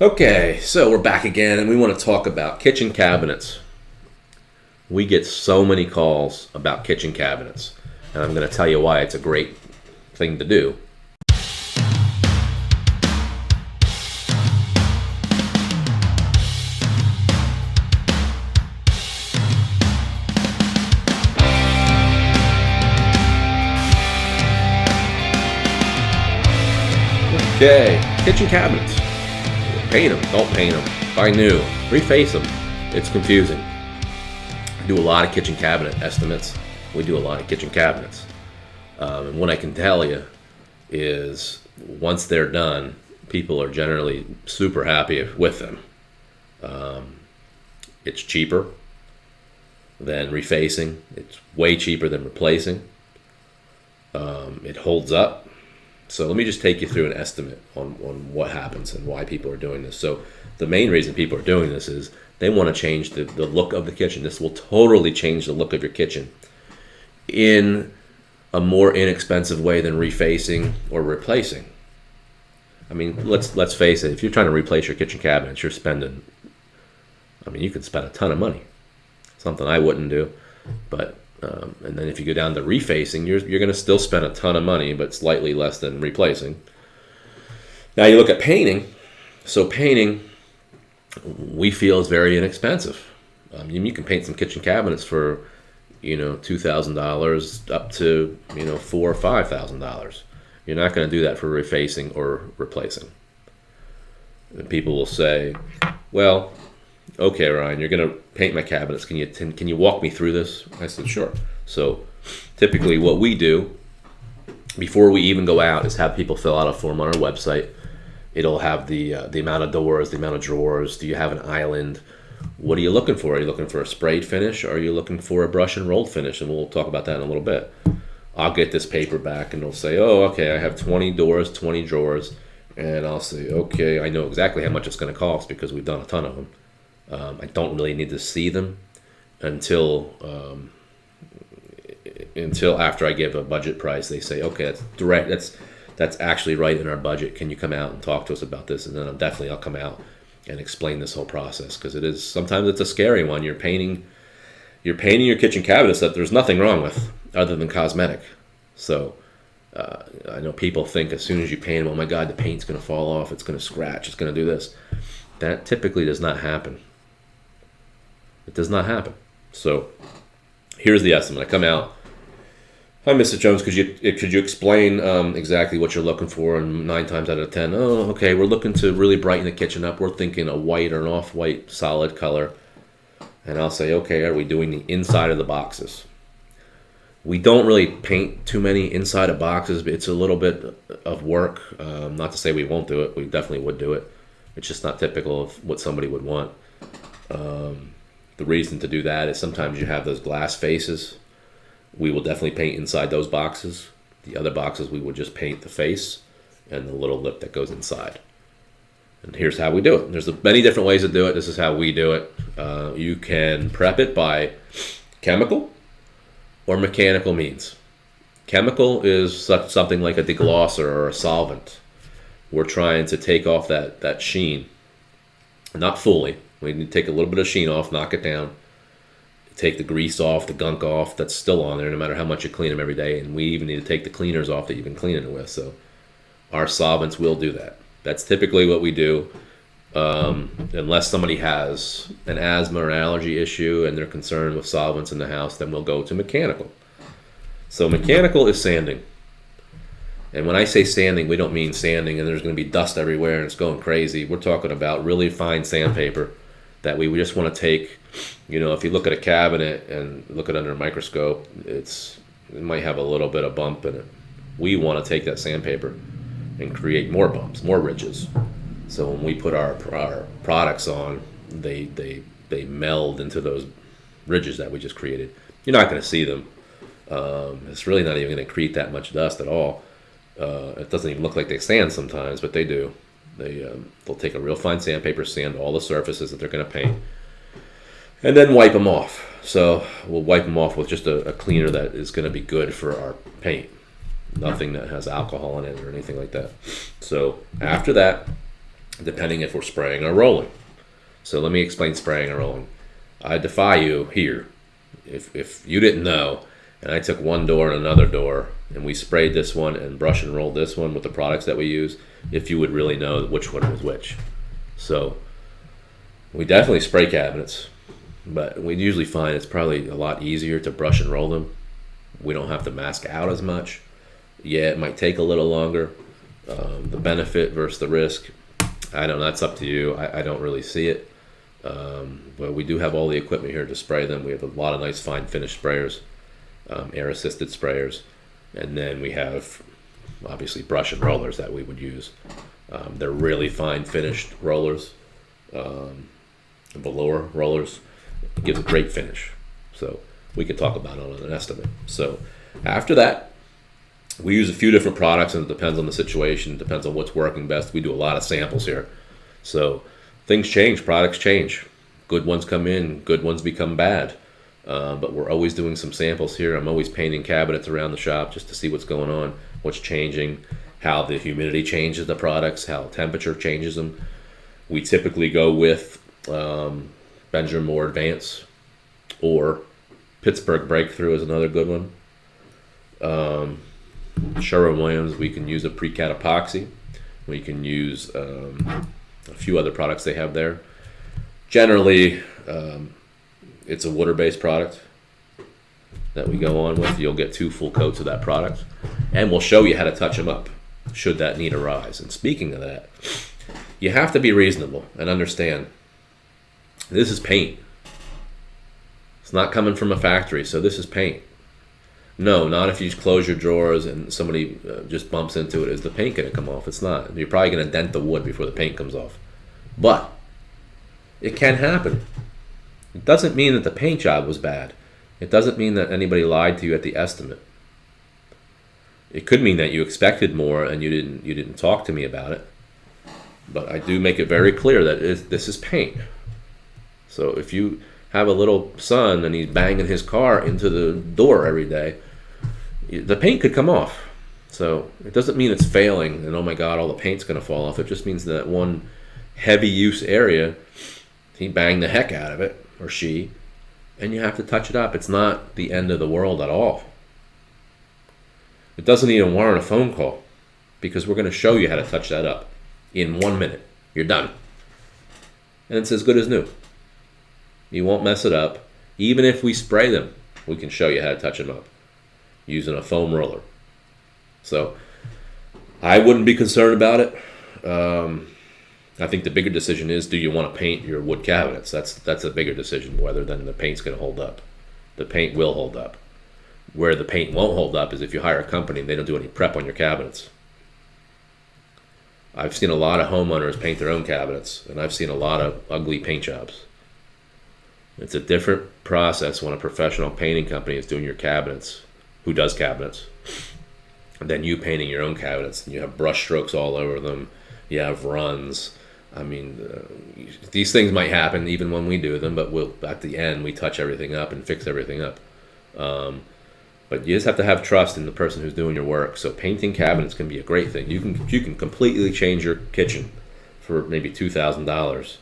Okay, so we're back again, and we want to talk about kitchen cabinets. We get so many calls about kitchen cabinets, and I'm going to tell you why it's a great thing to do. Okay, kitchen cabinets. Paint them, don't paint them, buy new, reface them. It's confusing. I do a lot of kitchen cabinet estimates. We do a lot of kitchen cabinets. And what I can tell you is once they're done, people are generally super happy with them. It's cheaper than refacing. It's way cheaper than replacing. It holds up. So let me just take you through an estimate on what happens and why people are doing this. So the main reason people are doing this is they want to change the look of the kitchen. This will totally change the look of your kitchen in a more inexpensive way than refacing or replacing. I mean, let's face it. If you're trying to replace your kitchen cabinets, you're spending, you could spend a ton of money. Something I wouldn't do, but and then if you go down to refacing, you're going to still spend a ton of money, but slightly less than replacing. Now you look at painting. So painting, we feel is very inexpensive. You can paint some kitchen cabinets for, $2,000 up to $4,000 or $5,000. You're not going to do that for refacing or replacing. And people will say, "Well, okay, Ryan, you're going to paint my cabinets. Can you walk me through this?" I said, "Sure." So typically what we do before we even go out is have people fill out a form on our website. It'll have the amount of doors, the amount of drawers. Do you have an island? What are you looking for? Are you looking for a sprayed finish? Or are you looking for a brush and rolled finish? And we'll talk about that in a little bit. I'll get this paper back and they'll say, "Oh, okay, I have 20 doors, 20 drawers." And I'll say, "Okay, I know exactly how much it's going to cost because we've done a ton of them." I don't really need to see them until after I give a budget price. They say, "Okay, that's direct. That's actually right in our budget. Can you come out and talk to us about this?" And then I'll come out and explain this whole process because sometimes it's a scary one. You're painting your kitchen cabinets that there's nothing wrong with other than cosmetic. So I know people think as soon as you paint them, "Oh my God, the paint's going to fall off. It's going to scratch. It's going to do this." That typically does not happen. It does not happen. So here's the estimate. I come out. "Hi, Mr. Jones, could you explain exactly what you're looking for?" And 9 times out of 10, "Oh, okay, we're looking to really brighten the kitchen up. We're thinking a white or an off-white solid color." And I'll say, "Okay, are we doing the inside of the boxes?" We don't really paint too many inside of boxes, but it's a little bit of work. Not to say we won't do it. We definitely would do it. It's just not typical of what somebody would want. The reason to do that is sometimes you have those glass faces. We will definitely paint inside those boxes. The other boxes we would just paint the face and the little lip that goes inside. And here's how we do it. There's many different ways to do it. This is how we do it. You can prep it by chemical or mechanical means. Chemical is something like a deglosser or a solvent. We're trying to take off that sheen. Not fully. We need to take a little bit of sheen off, knock it down, take the grease off, the gunk off that's still on there no matter how much you clean them every day. And we even need to take the cleaners off that you've been cleaning it with. So our solvents will do that. That's typically what we do. Unless somebody has an asthma or allergy issue and they're concerned with solvents in the house, then we'll go to mechanical. So mechanical is sanding. And when I say sanding, we don't mean sanding and there's going to be dust everywhere and it's going crazy. We're talking about really fine sandpaper that we just want to take. If you look at a cabinet and look at it under a microscope, it might have a little bit of bump in it. We want to take that sandpaper and create more bumps, more ridges. So when we put our products on, they meld into those ridges that we just created. You're not going to see them. It's really not even going to create that much dust at all. It doesn't even look like they sand sometimes, but they do. They'll take a real fine sandpaper, sand all the surfaces that they're going to paint, and then wipe them off. So we'll wipe them off with just a cleaner that is going to be good for our paint. Nothing that has alcohol in it or anything like that. So after that, depending if we're spraying or rolling. So let me explain spraying and rolling. I defy you here, if you didn't know, and I took one door and another door, and we sprayed this one and brush and rolled this one with the products that we use, if you would really know which one was which. So we definitely spray cabinets, but we usually find it's probably a lot easier to brush and roll them. We don't have to mask out as much. Yeah, it might take a little longer. The benefit versus the risk, I don't know, that's up to you. I don't really see it. But we do have all the equipment here to spray them. We have a lot of nice fine finish sprayers, air assisted sprayers, and then we have obviously brush and rollers that we would use. They're really fine finished rollers, velour rollers. It gives a great finish. So we could talk about it on an estimate. So after that, we use a few different products, and it depends on the situation. It depends on what's working best. We do a lot of samples here. So things change, products change. Good ones come in, good ones become bad. But we're always doing some samples here. I'm always painting cabinets around the shop just to see what's going on, what's changing, how the humidity changes the products, how temperature changes them. We typically go with Benjamin Moore Advance, or Pittsburgh Breakthrough is another good one. Sherwin-Williams, we can use a pre-cat epoxy. We can use a few other products they have there. Generally, it's a water-based product that we go on with. You'll get 2 full coats of that product, and we'll show you how to touch them up should that need arise. And speaking of that, you have to be reasonable and understand this is paint. It's not coming from a factory, so this is paint. No, not if you close your drawers and somebody just bumps into it. Is the paint going to come off? It's not. You're probably going to dent the wood before the paint comes off. But it can happen. It doesn't mean that the paint job was bad. It doesn't mean that anybody lied to you at the estimate. It could mean that you expected more and you didn't talk to me about it. But I do make it very clear that this is paint. So if you have a little son and he's banging his car into the door every day, the paint could come off. So it doesn't mean it's failing and oh my God, all the paint's going to fall off. It just means that one heavy use area, he banged the heck out of it, or she, and you have to touch it up. It's not the end of the world at all. It doesn't even warrant a phone call, because we're going to show you how to touch that up in 1 minute. You're done. And it's as good as new. You won't mess it up. Even if we spray them, we can show you how to touch them up using a foam roller. So I wouldn't be concerned about it. I think the bigger decision is, do you want to paint your wood cabinets? That's a bigger decision, whether then the paint's going to hold up. The paint will hold up. Where the paint won't hold up is if you hire a company and they don't do any prep on your cabinets. I've seen a lot of homeowners paint their own cabinets, and I've seen a lot of ugly paint jobs. It's a different process when a professional painting company is doing your cabinets, who does cabinets, than you painting your own cabinets. And you have brush strokes all over them. You have runs. I mean, these things might happen even when we do them, but at the end, we touch everything up and fix everything up. But you just have to have trust in the person who's doing your work. So painting cabinets can be a great thing. You can completely change your kitchen for maybe $2,000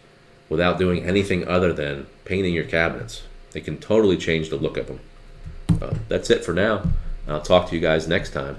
without doing anything other than painting your cabinets. They can totally change the look of them. That's it for now. I'll talk to you guys next time.